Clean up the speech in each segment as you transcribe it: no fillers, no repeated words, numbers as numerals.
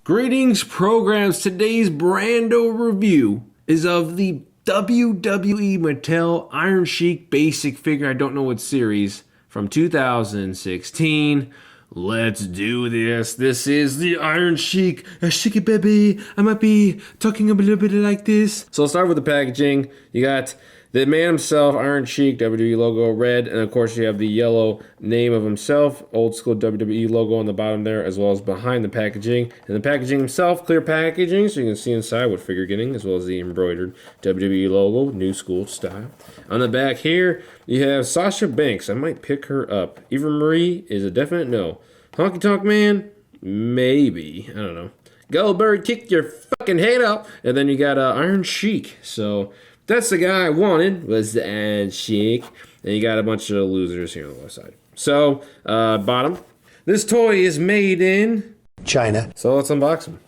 Greetings, programs. Today's brando review is of the WWE Mattel Iron Sheik basic figure. I don't know what series from 2016. Let's do this. This is the Iron Sheik. A Sheiky baby. I might be talking a little bit like this. So I'll start with the packaging. You got the man himself, Iron Sheik, WWE logo, red, and of course you have the yellow name of himself, old school WWE logo on the bottom there, as well as behind the packaging. And the packaging himself, clear packaging, so you can see inside what figure you're getting, as well as the embroidered WWE logo, new school style. On the back here, you have Sasha Banks. I might pick her up. Eva Marie is a definite no. Honky Tonk Man, maybe. I don't know. Goldberg, kick your fucking head up. And then you got Iron Sheik. So that's the guy I wanted, was the Iron Sheik. And you got a bunch of losers here on the left side. So, bottom. This toy is made in China. So let's unbox him.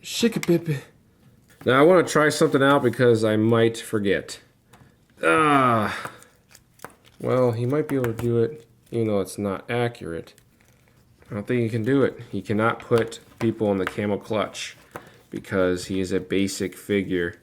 Shik-a-pip. Now I want to try something out because I might forget. Well, he might be able to do it, even though it's not accurate. I don't think he can do it. He cannot put people in the Camel Clutch because he is a basic figure.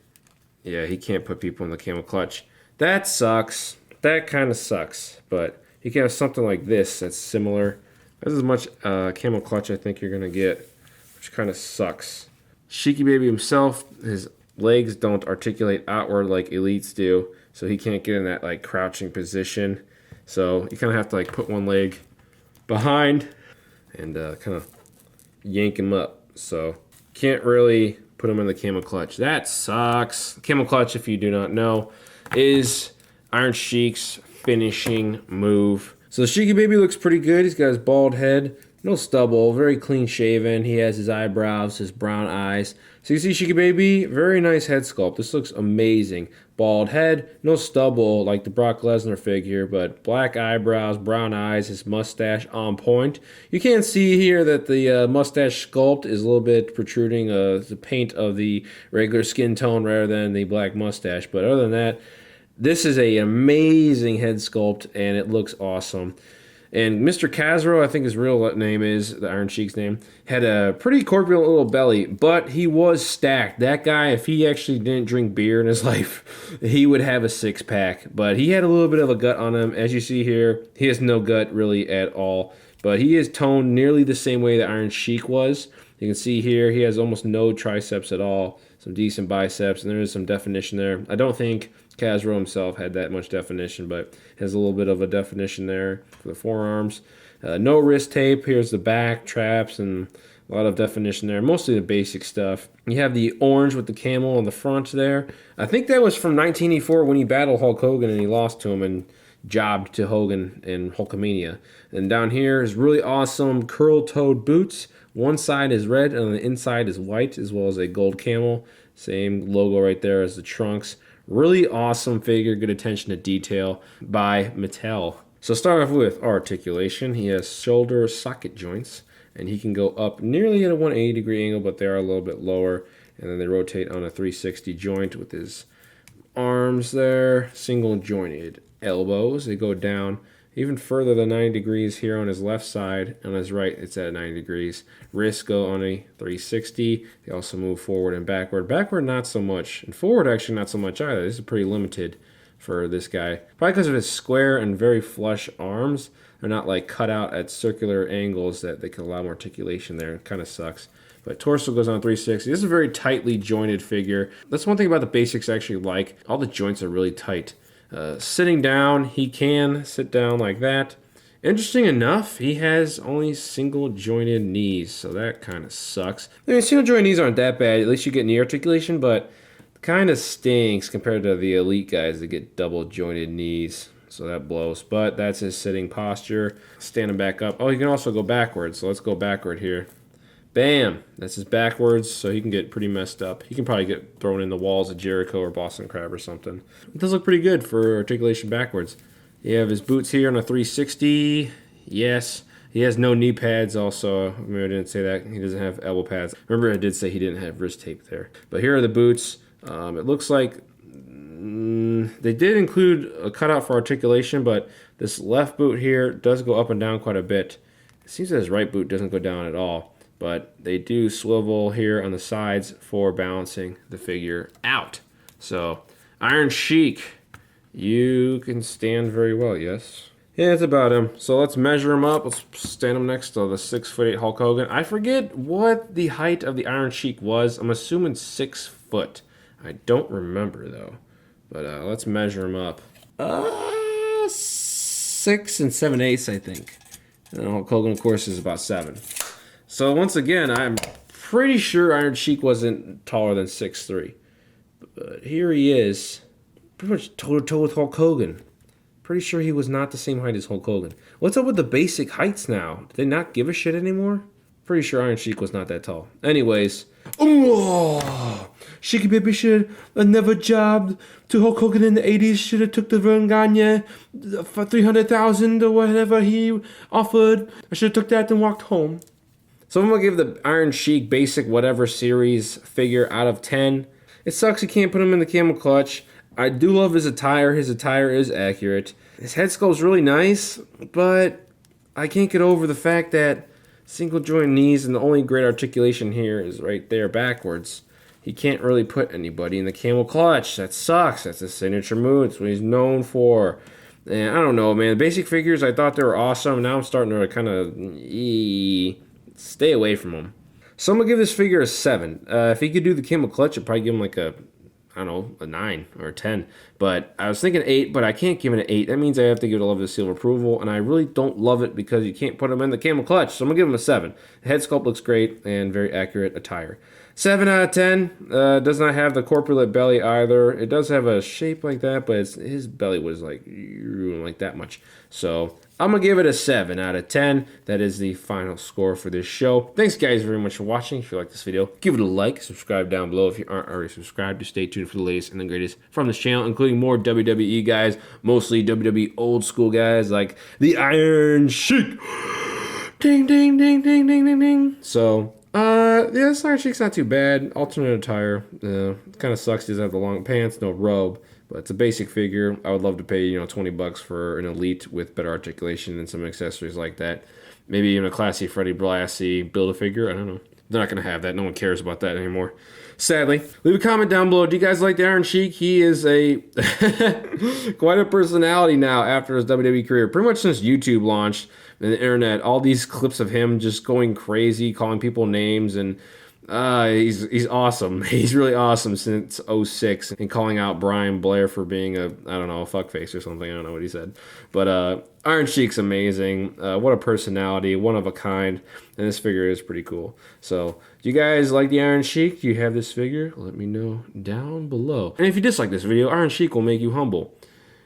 Yeah, he can't put people in the Camel Clutch. That sucks. That kind of sucks. But he can have something like this that's similar. That's as much Camel Clutch I think you're going to get, which kind of sucks. Sheiky Baby himself, his legs don't articulate outward like elites do, so he can't get in that like crouching position. So you kind of have to like put one leg behind and kind of yank him up. So can't really put him in the Camel Clutch. That sucks. Camel Clutch, if you do not know, is Iron Sheik's finishing move. So the Sheiky Baby looks pretty good. He's got his bald head, no stubble, very clean shaven. He has his eyebrows, his brown eyes. So you see Sheiky Baby, very nice head sculpt. This looks amazing. Bald head, no stubble like the Brock Lesnar figure, but black eyebrows, brown eyes, his mustache on point. You can see here that the mustache sculpt is a little bit protruding the paint of the regular skin tone rather than the black mustache. But other than that, this is an amazing head sculpt and it looks awesome. And Mr. Casro, I think his real name is, the Iron Sheik's name, had a pretty corpulent little belly, but he was stacked. That guy, if he actually didn't drink beer in his life, he would have a six-pack. But he had a little bit of a gut on him. As you see here, he has no gut really at all. But he is toned nearly the same way that Iron Sheik was. You can see here, he has almost no triceps at all. Some decent biceps, and there is some definition there. I don't think Casro himself had that much definition, but has a little bit of a definition there for the forearms. No wrist tape. Here's the back, traps, and a lot of definition there. Mostly the basic stuff. You have the orange with the camel on the front there. I think that was from 1984 when he battled Hulk Hogan and he lost to him and jobbed to Hogan in Hulkamania. And down here is really awesome curl-toed boots. One side is red and on the inside is white, as well as a gold camel. Same logo right there as the trunks. Really awesome figure, good attention to detail by Mattel. So start off with articulation. He has shoulder socket joints, and he can go up nearly at a 180 degree angle, but they are a little bit lower. And then they rotate on a 360 joint with his arms there. Single jointed elbows. They go down even further than 90 degrees here on his left side. On his right, it's at 90 degrees. Wrists go on a 360. They also move forward and backward. Backward, not so much. And forward, actually, not so much either. This is pretty limited for this guy. Probably because of his square and very flush arms. They're not like cut out at circular angles that they can allow more articulation there. It kind of sucks. But torso goes on 360. This is a very tightly jointed figure. That's one thing about the basics I actually like. All the joints are really tight. Sitting down, he can sit down like that. Interesting enough, he has only single jointed knees, so that kind of sucks. I mean, single jointed knees aren't that bad. At least you get knee articulation, but kind of stinks compared to the elite guys that get double jointed knees. So that blows. But that's his sitting posture. Standing back up. Oh, he can also go backwards, so let's go backward here. Bam! That's his backwards, so he can get pretty messed up. He can probably get thrown in the walls of Jericho or Boston Crab or something. It does look pretty good for articulation backwards. You have his boots here on a 360. Yes. He has no knee pads also. Maybe I didn't say that. He doesn't have elbow pads. Remember I did say he didn't have wrist tape there. But here are the boots. It looks like they did include a cutout for articulation, but this left boot here does go up and down quite a bit. It seems that his right boot doesn't go down at all. but they do swivel here on the sides for balancing the figure out. So, Iron Sheik, you can stand very well, yes? Yeah, that's about him. So let's measure him up. Let's stand him next to the 6'8" Hulk Hogan. I forget what the height of the Iron Sheik was. I'm assuming 6 foot. I don't remember though. But let's measure him up. 6 7/8, I think. And Hulk Hogan, of course, is about 7. So once again, I'm pretty sure Iron Sheik wasn't taller than 6'3". But here he is, pretty much toe to toe with Hulk Hogan. Pretty sure he was not the same height as Hulk Hogan. What's up with the basic heights now? Do they not give a shit anymore? Pretty sure Iron Sheik was not that tall. Anyways, Sheiky Baby should have never jobbed to Hulk Hogan in the 80s. Should have took the Vern Gagne for $300,000 or whatever he offered. I should have took that and walked home. So I'm gonna give the Iron Sheik basic whatever series figure out of 10. It sucks you can't put him in the Camel Clutch. I do love his attire. His attire is accurate. His head sculpt's really nice, but I can't get over the fact that single joint knees and the only great articulation here is right there backwards. He can't really put anybody in the Camel Clutch. That sucks. That's his signature move. It's what he's known for. And I don't know, man. The basic figures, I thought they were awesome. Now I'm starting to kind of stay away from them. So I'm going to give this figure a 7. If he could do the Camel Clutch, I'd probably give him like a, I don't know, a 9 or a 10. But I was thinking 8, but I can't give it an 8. That means I have to give it a love of seal of approval, and I really don't love it because you can't put him in the Camel Clutch. So I'm going to give him a 7. The head sculpt looks great and very accurate attire. 7 out of 10. Does not have the corpulent belly either. It does have a shape like that, but his belly was like that much. So I'm going to give it a 7 out of 10. That is the final score for this show. Thanks, guys, very much for watching. If you like this video, give it a like. Subscribe down below if you aren't already subscribed. To stay tuned for the latest and the greatest from this channel, including more WWE guys, mostly WWE old school guys like the Iron Sheik. Ding, ding, ding, ding, ding, ding, ding. So, yeah, this Iron Sheik's not too bad. Alternate attire. Kind of sucks. He doesn't have the long pants, no robe. But it's a basic figure. I would love to pay, $20 for an Elite with better articulation and some accessories like that. Maybe even a classy Freddie Blassie Build-A-Figure. I don't know. They're not going to have that. No one cares about that anymore. Sadly. Leave a comment down below. Do you guys like the Iron Sheik? He is a quite a personality now after his WWE career. Pretty much since YouTube launched and the internet. All these clips of him just going crazy, calling people names, and he's awesome. He's really awesome since 06 and calling out Brian Blair for being a fuckface or something. I don't know what he said. But Iron Sheik's amazing. What a personality, one of a kind. And this figure is pretty cool. So, do you guys like the Iron Sheik? Do you have this figure? Let me know down below. And if you dislike this video, Iron Sheik will make you humble.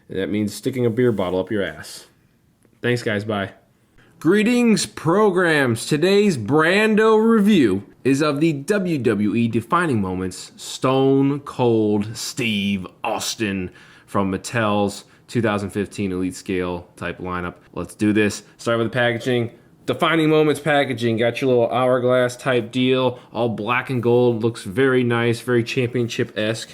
And that means sticking a beer bottle up your ass. Thanks, guys. Bye. Greetings, programs. Today's Brando review is of the WWE Defining Moments Stone Cold Steve Austin from Mattel's 2015 Elite Scale type lineup. Let's do this. Start with the packaging. Defining Moments packaging. Got your little hourglass type deal. All black and gold. Looks very nice. Very championship-esque.